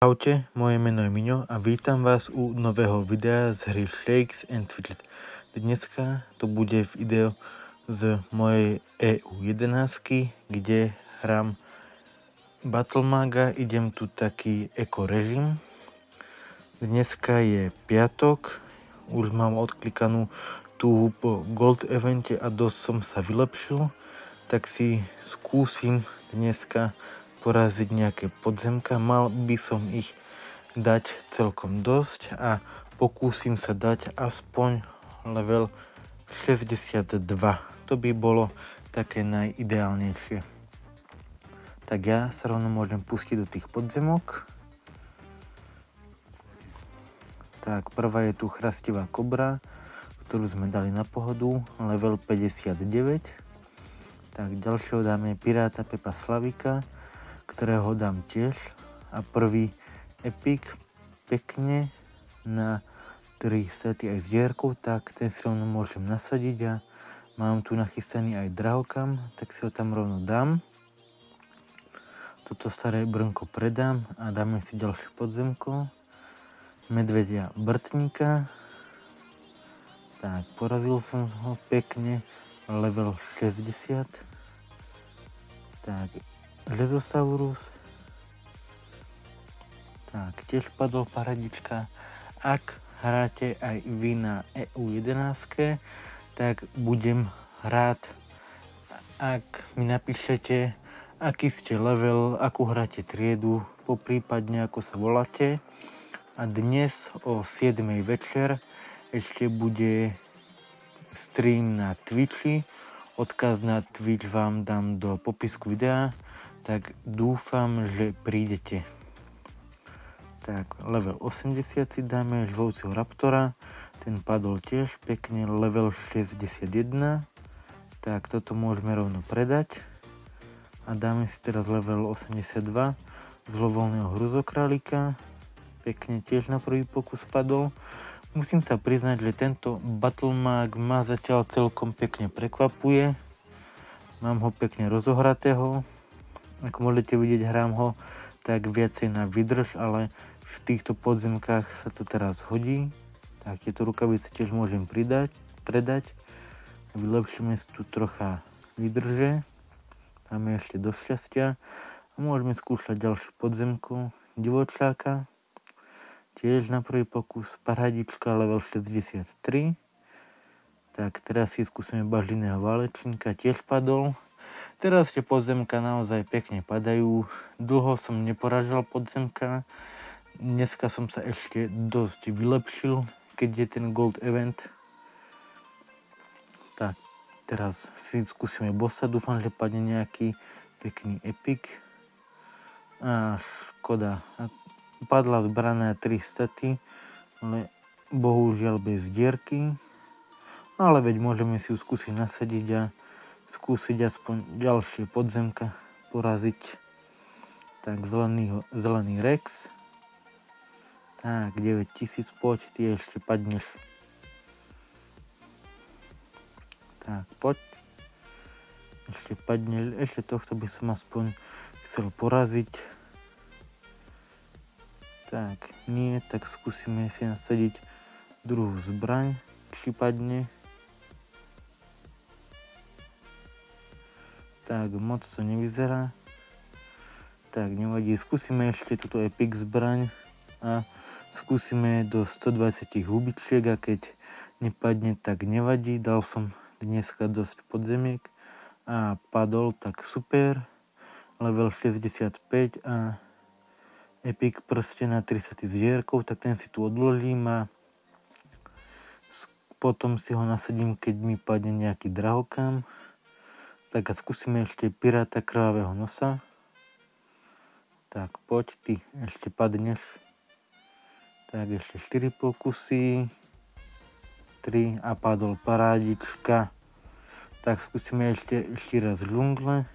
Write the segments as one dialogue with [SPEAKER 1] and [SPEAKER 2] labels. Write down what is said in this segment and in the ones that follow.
[SPEAKER 1] Čaute, moje meno je Miňo a vítam vás u nového videa z hry Shakes & Fidget. Dneska to bude video z mojej EU11, kde hrám Battlemaga, idem tu taký eko režim. Dneska je piatok, už mám odklikanú túhu po Gold evente a dosť som sa vylepšil, tak si skúsim dneska poraziť nejaké podzemka. Mal by som ich dať celkom dosť a pokúsim sa dať aspoň level 62. To by bolo také najideálnejšie. Tak ja sa rovno môžem pustiť do tých podzemok. Tak prvá je tu chrastivá kobra, ktorú sme dali na pohodu, level 59. Tak ďalšieho dáme Piráta Pepa Slavika, ktorého dám tiež, a prvý epic pekne na 3 sety aj s dierkou, tak ten si rovno môžem nasadiť a mám tu nachystaný aj drahokam, tak si ho tam rovno dám. Toto staré brnko predám a dáme si ďalšie podzemko, medvedia Brtníka. Tak porazil som ho pekne, level 60. Tak Žlezosaurus. Tak, tiež padol paradička. Ak hráte aj vy na EU11, tak budem rád, ak mi napíšete, aký ste level, akú hráte triedu, poprípadne ako sa voláte. A dnes o 7 večer ešte bude stream na Twitchi. Odkaz na Twitch vám dám do popisku videa, tak dúfam, že prídete. Tak, level 80 si dáme Žvovciho Raptora, ten padol tiež pekne, level 61. Tak, toto môžeme rovno predať. A dáme si teraz level 82 zlovoľného Hruzokralika, pekne tiež na prvý pokus padol. Musím sa priznať, že tento Battlemag ma zatiaľ celkom pekne prekvapuje. Mám ho pekne rozohratého. Ako môžete vidieť, hrám ho tak viacej na vydrž, ale v týchto podzemkách sa to teraz hodí. Tak tieto rukavice tiež môžem predať. Vylepšíme si tu trocha vydrže. Dáme ešte do šťastia. A môžeme skúšať ďalšiu podzemku. Divočáka. Tiež na prvý pokus, paradička, level 63. Tak teraz si skúsime bažliného válečníka, tiež padol. Teraz tie podzemka naozaj pekne padajú. Dlho som neporažal podzemka. Dneska som sa ešte dosť vylepšil, keď je ten Gold event. Tak, teraz si skúsime bossa, dúfam, že padne nejaký pekný epic. A škoda. Padla zbraná 3 sety, ale bohužiaľ bez dierky. Ale veď môžeme si ju skúsiť nasadiť a skúsiť aspoň ďalšie podzemka poraziť. Tak zelený Rex. Tak 9000, poď, ty ešte padneš. Tak poď. Ešte padne, ešte tohto by som aspoň chcel poraziť. Tak, nie, tak skúsime si nasadiť druhú zbraň, či padne. Tak, moc to nevyzerá. Tak, nevadí, skúsime ešte túto epic zbraň a skúsime do 120 hubičiek a keď nepadne, tak nevadí. Dal som dneska dosť podzemiek a padol, tak super. Level 65 a epic prsteň na 3 sety s dierkou, tak ten si tu odložím a potom si ho nasadím, keď mi padne nejaký drahokam. Tak a skúsime ešte Piráta Krvavého nosa. Tak poď, ty ešte padneš. Tak ešte 4 pokusy. 3 a padol parádička. Tak skúsime ešte 4 raz džungle.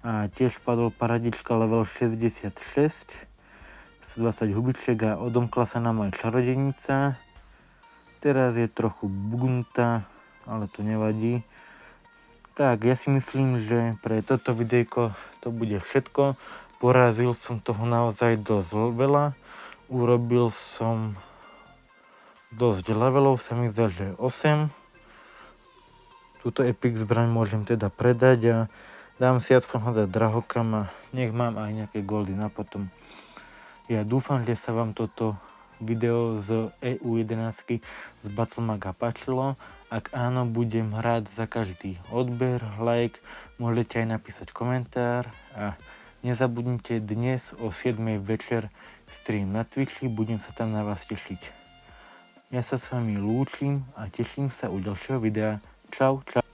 [SPEAKER 1] A tiež padol paradička, level 66. 120 hubičiek a odomkla sa nám aj čarodejnica. Teraz je trochu bugnutá, ale to nevadí. Tak, ja si myslím, že pre toto videjko to bude všetko. Porazil som toho naozaj dosť veľa. Urobil som dosť levelov, sa mi zdá, že 8. Túto epic zbraň môžem teda predať a dám si aspoň hľadať drahokam a nech mám aj nejaké goldy na potom. Ja dúfam, že sa vám toto video z EU11 z Battlemaga páčilo. Ak áno, budem rád za každý odber, like, môžete aj napísať komentár a nezabudnite dnes o 7 večer stream na Twitchi, budem sa tam na vás tešiť. Ja sa s vami lúčim a teším sa u ďalšieho videa. Čau, čau.